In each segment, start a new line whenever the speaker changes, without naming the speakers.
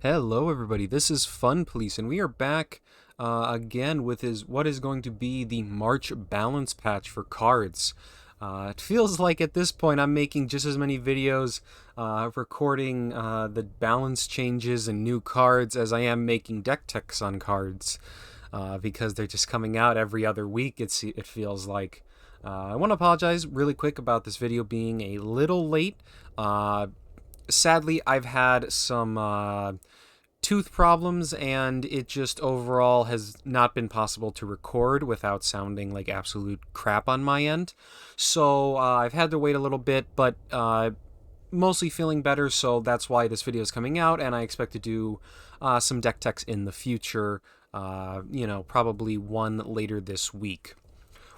Hello, everybody. This is Fun Police, and we are back again with what is going to be the March balance patch for cards. It feels like at this point I'm making just as many videos recording the balance changes and new cards as I am making deck techs on cards because they're just coming out every other week. It feels like. I want to apologize really quick about this video being a little late. Sadly, I've had some tooth problems, and it just overall has not been possible to record without sounding like absolute crap on my end. So I've had to wait a little bit, but mostly feeling better, so that's why this video is coming out, and I expect to do some deck techs in the future, probably one later this week.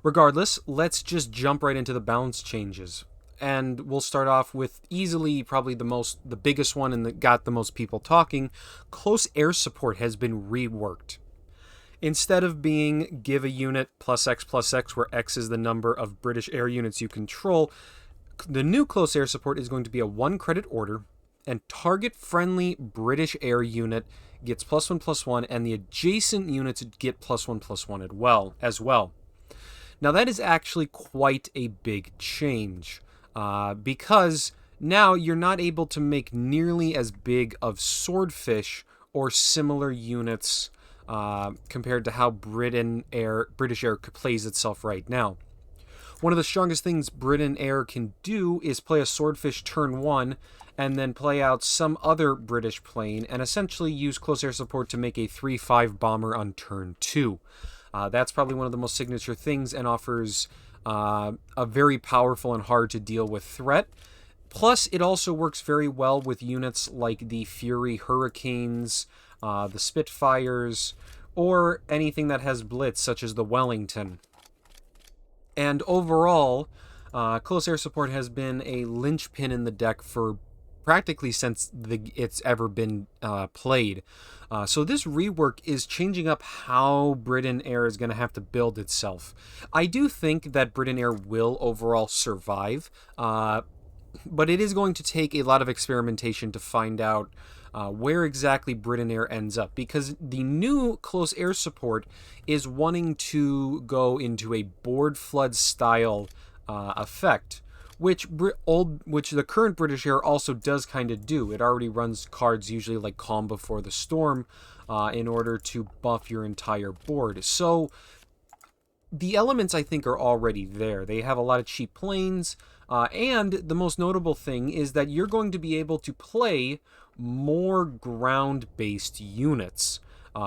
Regardless, let's just jump right into the balance changes. And we'll start off with easily probably the biggest one and that got the most people talking. Close air support has been reworked. Instead of being give a unit +X+X, where X is the number of British air units you control, the new close air support is going to be a 1 credit order, and target friendly British air unit gets +1/+1, and the adjacent units get +1/+1 as well. Now that is actually quite a big change. Because now you're not able to make nearly as big of swordfish or similar units compared to how British Air plays itself right now. One of the strongest things Britain Air can do is play a swordfish turn 1 and then play out some other British plane and essentially use close air support to make a 3/5 bomber on turn 2. That's probably one of the most signature things and offers a very powerful and hard to deal with threat. Plus, it also works very well with units like the Fury Hurricanes, the Spitfires, or anything that has blitz, such as the Wellington. And overall, close air support has been a linchpin in the deck for practically since it's ever been played. So this rework is changing up how Britain Air is going to have to build itself. I do think that Britain Air will overall survive, but it is going to take a lot of experimentation to find out where exactly Britain Air ends up, because the new close air support is wanting to go into a board flood style effect, which the current British Air also does kind of do. It already runs cards usually like Calm Before the Storm in order to buff your entire board. So the elements, I think, are already there. They have a lot of cheap planes, and the most notable thing is that you're going to be able to play more ground-based units.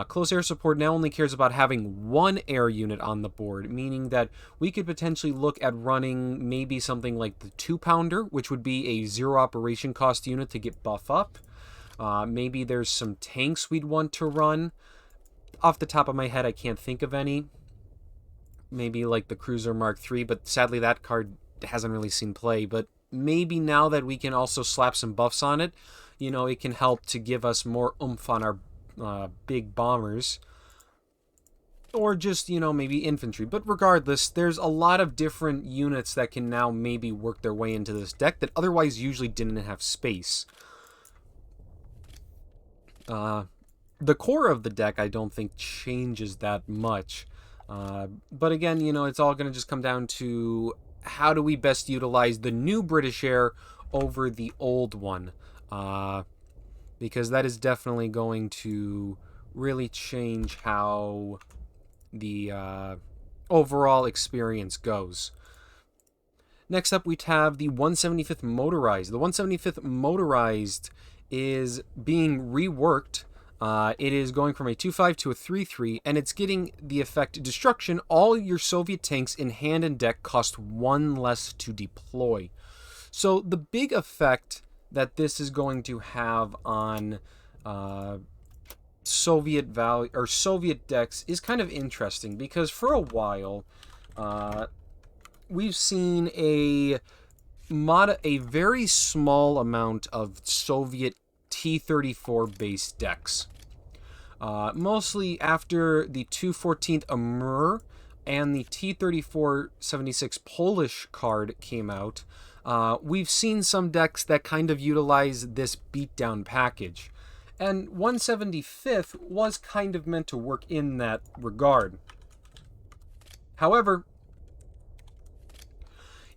Close air support now only cares about having 1 air unit on the board, meaning that we could potentially look at running maybe something like the 2-pounder, which would be a 0 operation cost unit to get buff up. Maybe there's some tanks we'd want to run. Off the top of my head, I can't think of any. Maybe like the Cruiser Mark III, but sadly that card hasn't really seen play. But maybe now that we can also slap some buffs on it, it can help to give us more oomph on our big bombers, or just maybe infantry. But regardless, there's a lot of different units that can now maybe work their way into this deck that otherwise usually didn't have space. The core of the deck I don't think changes that much, but again, it's all going to just come down to how do we best utilize the new British Air over the old one, because that is definitely going to really change how the overall experience goes. Next up, we have the 175th Motorized. The 175th Motorized is being reworked. It is going from a 2/5 to a 3/3, and it's getting the effect Destruction. All your Soviet tanks in hand and deck cost 1 less to deploy. So the big effect that this is going to have on Soviet decks is kind of interesting, because for a while we've seen a very small amount of Soviet T-34 based decks, mostly after the 214th Amur and the T-34-76 Polish card came out. We've seen some decks that kind of utilize this beatdown package. And 175th was kind of meant to work in that regard. However,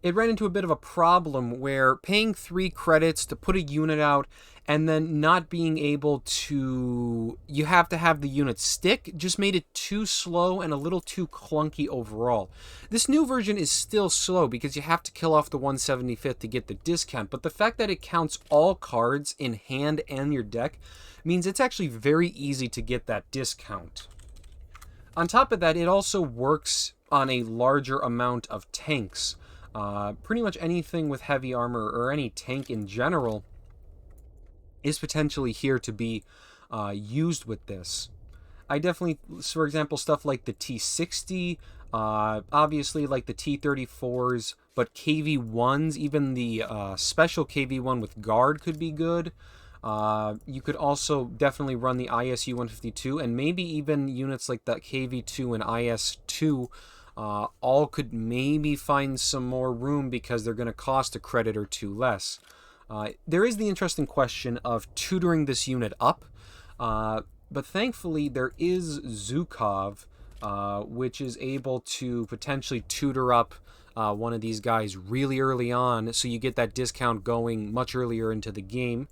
it ran into a bit of a problem where paying 3 credits to put a unit out and then not being able to, you have to have the unit stick, just made it too slow and a little too clunky overall. This new version is still slow because you have to kill off the 175th to get the discount, but the fact that it counts all cards in hand and your deck means it's actually very easy to get that discount. On top of that, it also works on a larger amount of tanks. Pretty much anything with heavy armor or any tank in general is potentially here to be used with this. I definitely, for example, stuff like the T60, obviously like the T34s, but KV1s, even the special KV1 with guard could be good. You could also definitely run the ISU 152, and maybe even units like the KV2 and IS2 all could maybe find some more room because they're going to cost a credit or two less. There is the interesting question of tutoring this unit up, but thankfully there is Zukov, which is able to potentially tutor up one of these guys really early on, so you get that discount going much earlier into the game.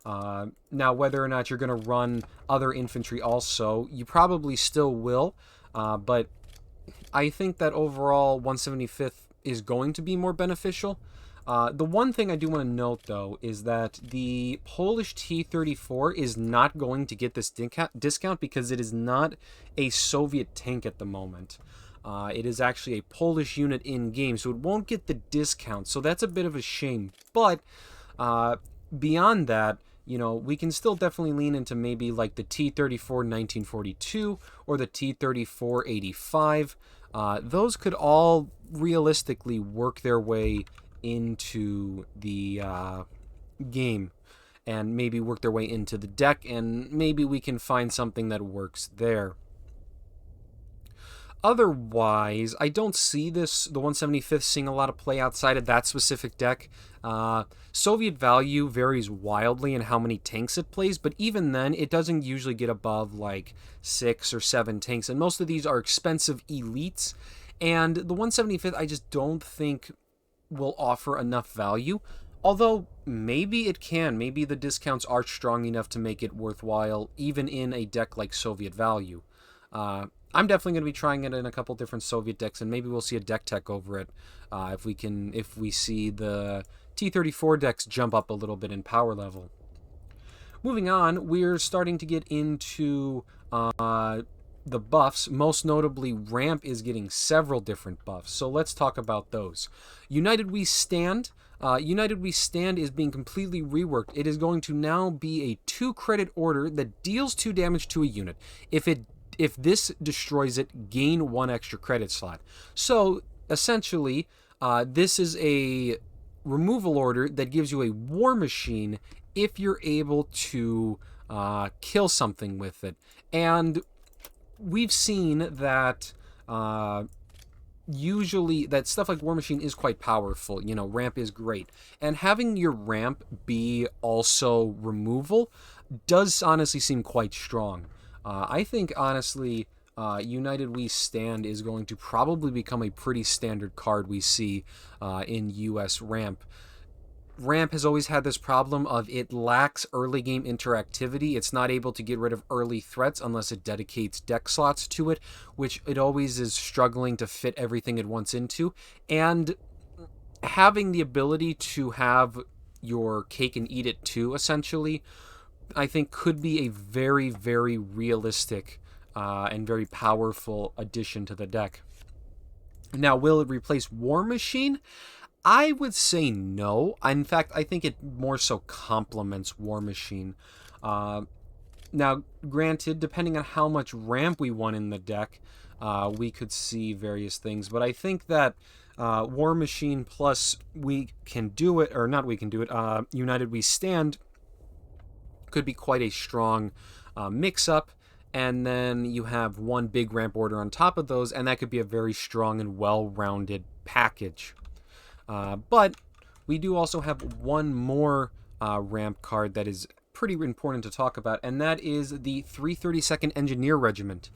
Now, whether or not you're going to run other infantry also, you probably still will, but I think that overall 175th is going to be more beneficial. The one thing I do want to note, though, is that the Polish T-34 is not going to get this discount because it is not a Soviet tank at the moment. It is actually a Polish unit in-game, so it won't get the discount, so that's a bit of a shame. But beyond that, you know, we can still definitely lean into maybe like the T-34 1942 or the T-34 85. Those could all realistically work their way into the game and maybe work their way into the deck, and maybe we can find something that works there. Otherwise, I don't see the 175th seeing a lot of play outside of that specific deck. Soviet value varies wildly in how many tanks it plays, but even then, it doesn't usually get above like 6 or 7 tanks, and most of these are expensive elites, and the 175th I just don't think will offer enough value, although maybe it can. Maybe the discounts are strong enough to make it worthwhile, even in a deck like Soviet value. I'm definitely going to be trying it in a couple different Soviet decks, and maybe we'll see a deck tech over it if we see the T-34 decks jump up a little bit in power level. Moving on, we're starting to get into the buffs. Most notably, Ramp is getting several different buffs, so let's talk about those. United We Stand. United We Stand is being completely reworked. It is going to now be a 2-credit order that deals 2 damage to a unit. If this destroys it, gain 1 extra credit slot. So, essentially, this is a removal order that gives you a war machine if you're able to kill something with it. And we've seen that usually that stuff like War Machine is quite powerful. You know, ramp is great. And having your ramp be also removal does honestly seem quite strong. I think, honestly, United We Stand is going to probably become a pretty standard card we see in US Ramp. Ramp has always had this problem of it lacks early game interactivity. It's not able to get rid of early threats unless it dedicates deck slots to it, which it always is struggling to fit everything it wants into. And having the ability to have your cake and eat it too, essentially, I think could be a very, very realistic and very powerful addition to the deck. Now, will it replace War Machine? I would say no. In fact, I think it more so complements War Machine. Now, granted, depending on how much ramp we want in the deck, we could see various things. But I think that War Machine plus We Can Do It, or not We Can Do It, United We Stand could be quite a strong mix-up. And then you have one big ramp order on top of those, and that could be a very strong and well-rounded package. But we do also have one more ramp card that is pretty important to talk about, and that is the 332nd Engineer Regiment.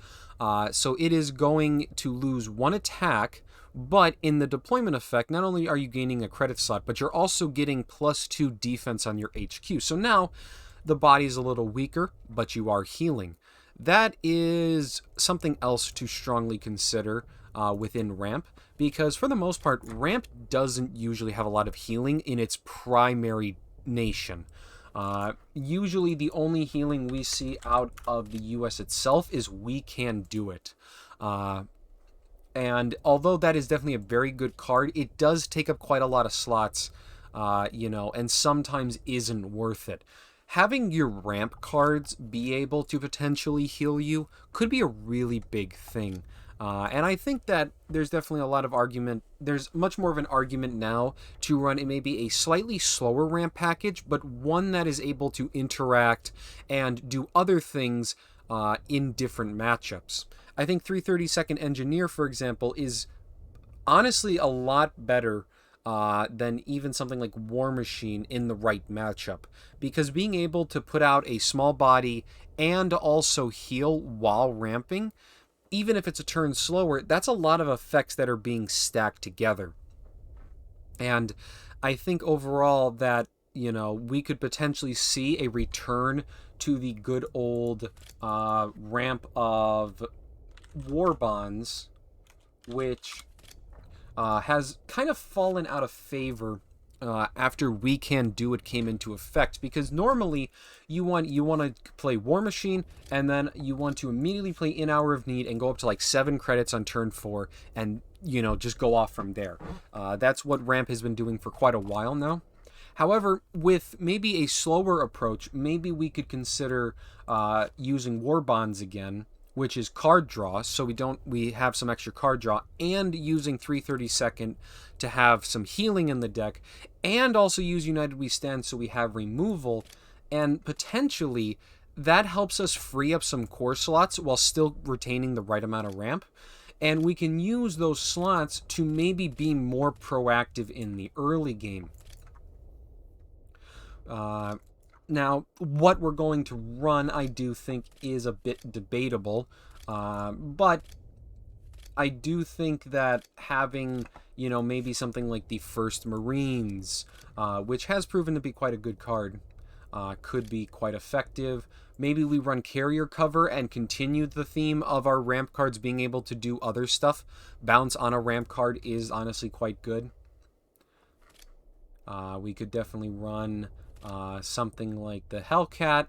So it is going to lose 1 attack, but in the deployment effect, not only are you gaining a credit slot, but you're also getting +2 defense on your HQ. So now the body's a little weaker, but you are healing. That is something else to strongly consider within ramp, because for the most part, ramp doesn't usually have a lot of healing in its primary nation. Usually the only healing we see out of the US itself is We Can Do It. And although that is definitely a very good card, it does take up quite a lot of slots, and sometimes isn't worth it. Having your ramp cards be able to potentially heal you could be a really big thing. And I think that there's definitely a lot of argument. There's much more of an argument now to run maybe a slightly slower ramp package, but one that is able to interact and do other things in different matchups. I think 332nd Engineer, for example, is honestly a lot better than even something like War Machine in the right matchup. Because being able to put out a small body and also heal while ramping, even if it's a turn slower, that's a lot of effects that are being stacked together. And I think overall that, we could potentially see a return to the good old ramp of war bonds, which has kind of fallen out of favor after We Can Do It came into effect, because normally you want to play War Machine and then you want to immediately play In Hour of Need and go up to like 7 credits on turn 4 and just go off from there. That's what ramp has been doing for quite a while now. However, with maybe a slower approach, maybe we could consider using War Bonds again, which is card draw, so we have some extra card draw, and using 332nd to have some healing in the deck, and also use United We Stand so we have removal, and potentially that helps us free up some core slots while still retaining the right amount of ramp, and we can use those slots to maybe be more proactive in the early game. Now, what we're going to run, I do think, is a bit debatable, but I do think that having, maybe something like the 1st Marines, which has proven to be quite a good card, could be quite effective. Maybe we run carrier cover and continue the theme of our ramp cards being able to do other stuff. Bounce on a ramp card is honestly quite good. We could definitely run something like the Hellcat,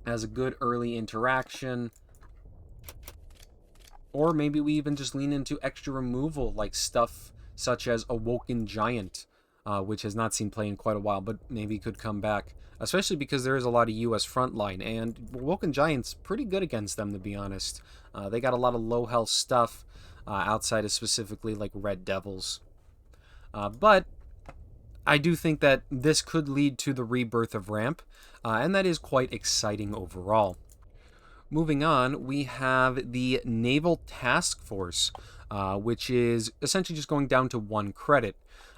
as a good early interaction. Or maybe we even just lean into extra removal, like stuff such as Awoken Giant, which has not seen play in quite a while, but maybe could come back. Especially because there is a lot of US frontline, and Awoken Giant's pretty good against them, to be honest. They got a lot of low health stuff outside of specifically like Red Devils. But I do think that this could lead to the rebirth of ramp, and that is quite exciting overall. Moving on, we have the Naval Task Force, which is essentially just going down to 1 credit.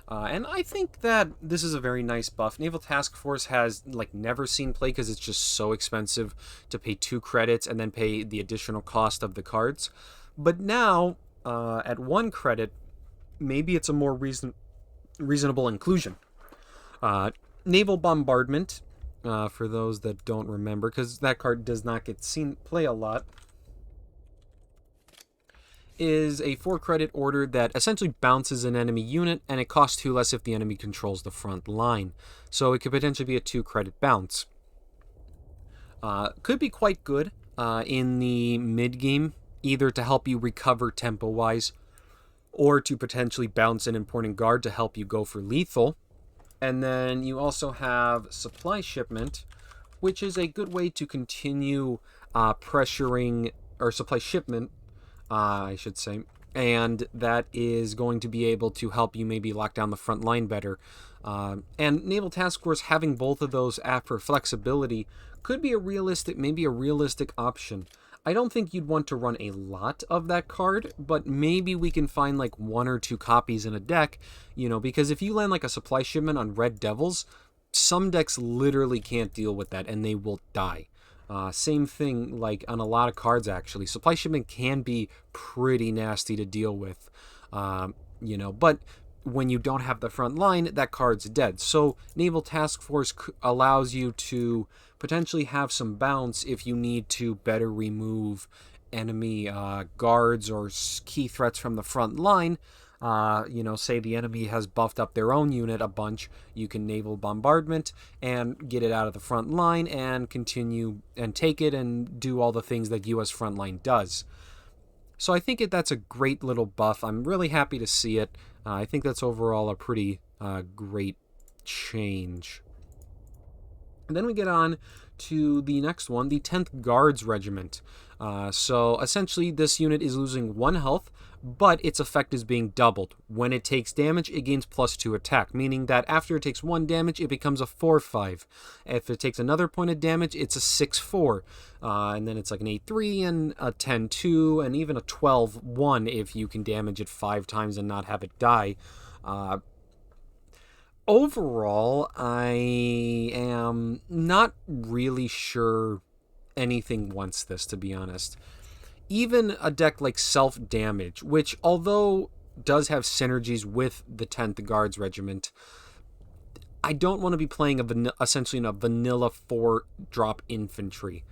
And I think that this is a very nice buff. Naval Task Force has never seen play because it's just so expensive to pay 2 credits and then pay the additional cost of the cards. But now, at 1 credit, maybe it's a more reasonable inclusion. Naval Bombardment, for those that don't remember, because that card does not get seen play a lot, is a 4 credit order that essentially bounces an enemy unit, and it costs 2 less if the enemy controls the front line. So it could potentially be a 2 credit bounce. Could be quite good in the mid game, either to help you recover tempo wise, or to potentially bounce an important guard to help you go for lethal. And then you also have Supply Shipment, which is a good way to continue pressuring, or Supply Shipment, I should say, and that is going to be able to help you maybe lock down the front line better. And Naval Task Force having both of those for flexibility could be maybe a realistic option. I don't think you'd want to run a lot of that card, but maybe we can find 1 or 2 copies in a deck, because if you land a Supply Shipment on Red Devils, Some decks literally can't deal with that and they will die. Same thing like on a lot of cards actually. Supply shipment can be pretty nasty to deal with, but when you don't have the front line, that card's dead. So Naval Task Force allows you to potentially have some bounce if you need to better remove enemy guards or key threats from the front line. Say the enemy has buffed up their own unit a bunch, you can naval bombardment and get it out of the front line and continue and take it and do all the things that US front line does. So I think that's a great little buff. I'm really happy to see it. I think that's overall a pretty great change. And then we get on to the next one, the 10th Guards Regiment. So essentially this unit is losing 1 health, but its effect is being doubled. When it takes damage, it gains +2 attack, meaning that after it takes 1 damage, it becomes a 4/5. If it takes another point of damage, it's a 6/4. And then it's like an 8/3 and a 10/2 and even a 12/1 if you can damage it 5 times and not have it die. Overall, I am not really sure anything wants this, to be honest. Even a deck like Self-Damage, which although does have synergies with the 10th Guards Regiment, I don't want to be playing essentially in a vanilla 4-drop infantry.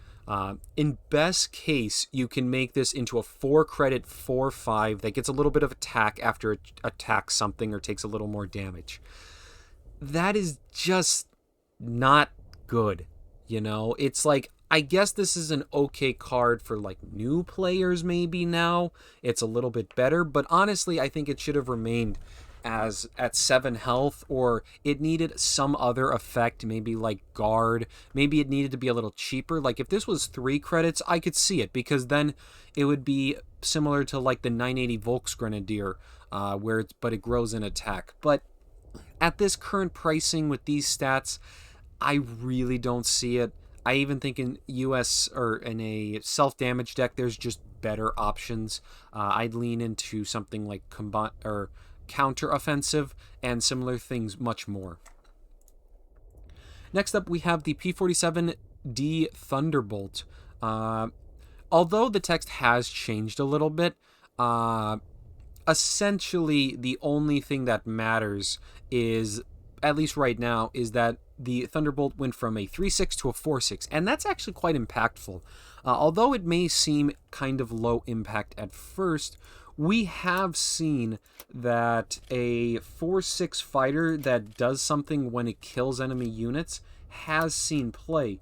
In best case, you can make this into a 4-credit 4/5 that gets a little bit of attack after it attacks something or takes a little more damage. That is just not good, It's like, I guess this is an okay card for like new players maybe now. It's a little bit better, but honestly, I think it should have remained as at 7 health, or it needed some other effect, maybe like guard. Maybe it needed to be a little cheaper. Like if this was 3 credits, I could see it, because then it would be similar to like the 980 Volksgrenadier, but it grows in attack. But at this current pricing with these stats, I really don't see it. I even think in US or in a self-damage deck, there's just better options. I'd lean into something like counter-offensive and similar things much more. Next up, we have the P-47D Thunderbolt. Although the text has changed a little bit, essentially the only thing that matters is, at least right now, is that the Thunderbolt went from a 3/6 to a 4/6, and that's actually quite impactful. Although it may seem kind of low impact at first, we have seen that a 4/6 fighter that does something when it kills enemy units has seen play,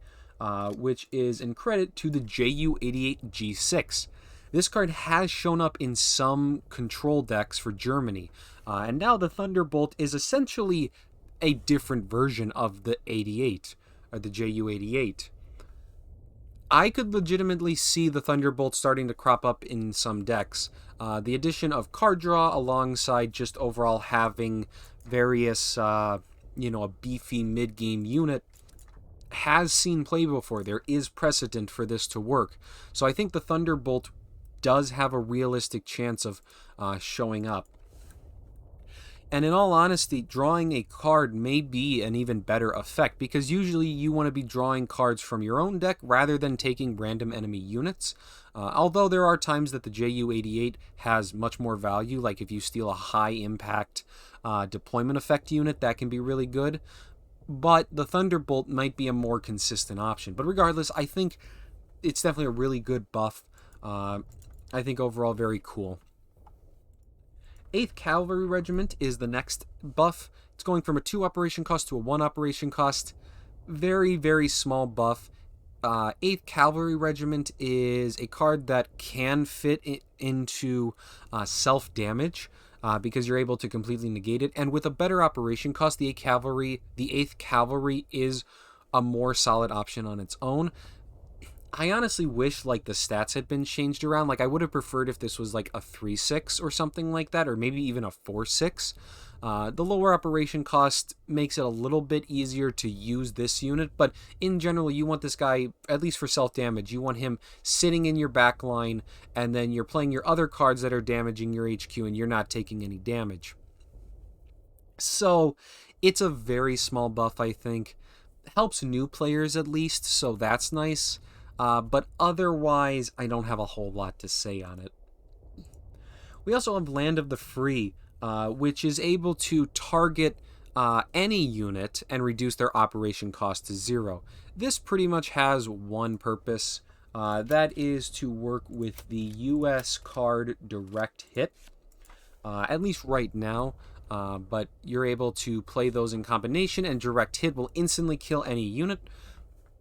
which is in credit to the Ju-88 G6. This card has shown up in some control decks for Germany, and now the Thunderbolt is essentially a different version of the 88, or the Ju-88. I could legitimately see the Thunderbolt starting to crop up in some decks. The addition of card draw alongside just overall having various, a beefy mid-game unit has seen play before. There is precedent for this to work. So I think the Thunderbolt does have a realistic chance of showing up. And in all honesty, drawing a card may be an even better effect, because usually you want to be drawing cards from your own deck rather than taking random enemy units. Although there are times that the Ju-88 has much more value, like if you steal a high impact deployment effect unit, that can be really good. But the Thunderbolt might be a more consistent option. But regardless, I think it's definitely a really good buff. I think overall very cool. 8th Cavalry Regiment is the next buff. It's going from a 2 operation cost to a 1 operation cost. Very, very small buff. 8th Cavalry Regiment is a card that can fit into self-damage, because you're able to completely negate it. And with a better operation cost, the 8th Cavalry is a more solid option on its own. I honestly wish like the stats had been changed around. Like I would have preferred if this was like a 3/6 or something like that, or maybe even a 4/6. The lower operation cost makes it a little bit easier to use this unit, but in general, you want this guy, at least for self-damage, you want him sitting in your back line, and then you're playing your other cards that are damaging your HQ, and you're not taking any damage. So It's a very small buff, I think. Helps new players at least, so that's nice. But otherwise, I don't have a whole lot to say on it. We also have Land of the Free, which is able to target any unit and reduce their operation cost to 0. This pretty much has one purpose. That is to work with the US card direct hit, at least right now. But you're able to play those in combination, and direct hit will instantly kill any unit.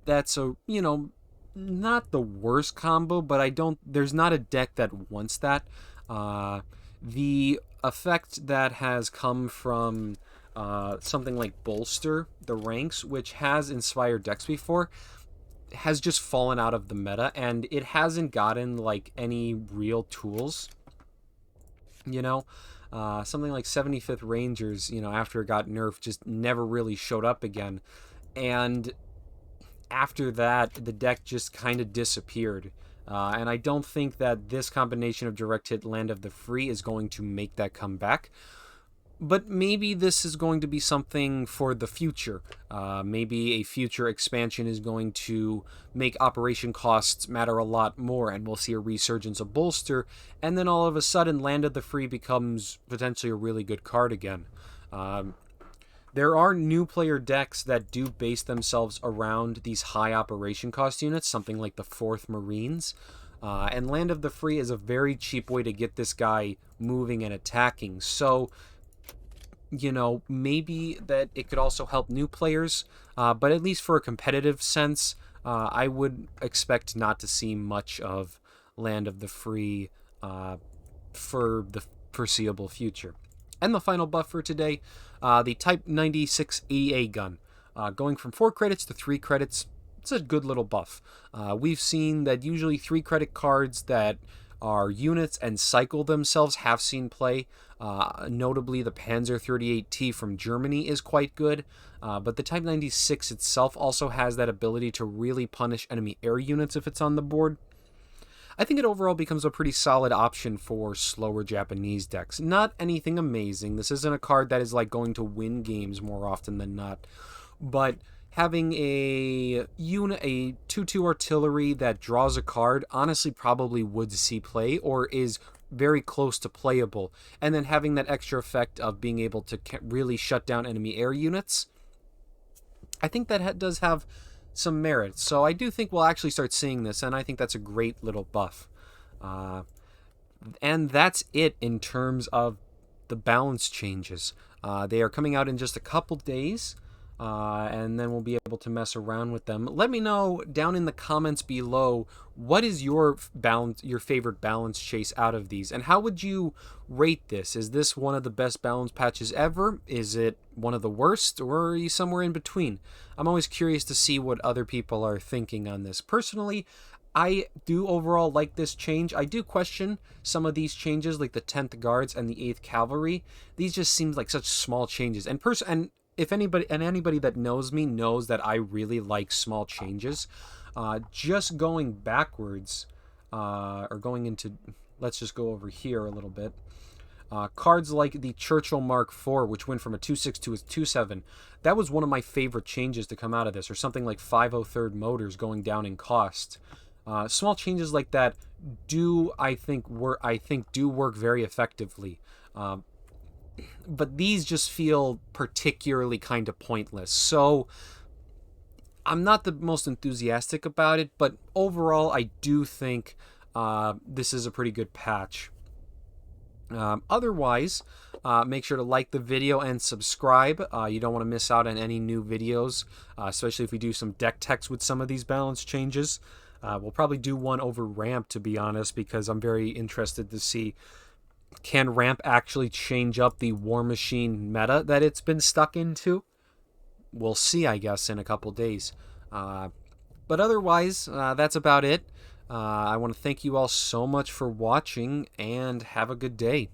That's not the worst combo, but there's not a deck that wants that. The effect that has come from something like Bolster the Ranks, which has inspired decks before, has just fallen out of the meta, and it hasn't gotten like any real tools. Something like 75th Rangers, after it got nerfed, just never really showed up again. And after that, the deck just kind of disappeared. And I don't think that this combination of direct hit Land of the Free is going to make that come back. But maybe this is going to be something for the future. Maybe a future expansion is going to make operation costs matter a lot more, and we'll see a resurgence of Bolster, and then all of a sudden Land of the Free becomes potentially a really good card again. There are new player decks that do base themselves around these high operation cost units, something like the 4th Marines. And Land of the Free is a very cheap way to get this guy moving and attacking. So, maybe that it could also help new players, but at least for a competitive sense, I would expect not to see much of Land of the Free for the foreseeable future. And the final buff for today, the Type 96 AEA gun. Going from 4 credits to 3 credits, it's a good little buff. We've seen that usually 3 credit cards that are units and cycle themselves have seen play. Notably, the Panzer 38T from Germany is quite good, but the Type 96 itself also has that ability to really punish enemy air units if it's on the board. I think it overall becomes a pretty solid option for slower Japanese decks. Not anything amazing. This isn't a card that is like going to win games more often than not, but having a 2/2 artillery that draws a card honestly probably would see play or is very close to playable, and then having that extra effect of being able to really shut down enemy air units, I think that does have some merit. So I do think we'll actually start seeing this, and I think that's a great little buff. And that's it in terms of the balance changes. They are coming out in just a couple days. And then we'll be able to mess around with them. Let me know down in the comments below, what is your favorite balance chase out of these, and how would you rate this? Is this one of the best balance patches ever? Is it one of the worst, or are you somewhere in between? I'm always curious to see what other people are thinking on this. Personally, I do overall like this change. I do question some of these changes, like the 10th Guards and the 8th Cavalry. These just seem like such small changes. And if anybody that knows me knows that I really like small changes. Just going backwards, or going into, let's just go over here a little bit. Cards like the Churchill Mark IV, which went from a 2.6 to a 2.7, that was one of my favorite changes to come out of this. Or something like 503rd Motors going down in cost. Small changes like that I think do work very effectively. But these just feel particularly kind of pointless. So I'm not the most enthusiastic about it, but overall I do think this is a pretty good patch. Otherwise, make sure to like the video and subscribe. You don't want to miss out on any new videos, especially if we do some deck techs with some of these balance changes. We'll probably do one over ramp, to be honest, because I'm very interested to see, can ramp actually change up the War Machine meta that it's been stuck into? We'll see, I guess, in a couple days. But otherwise, that's about it. I want to thank you all so much for watching, and have a good day.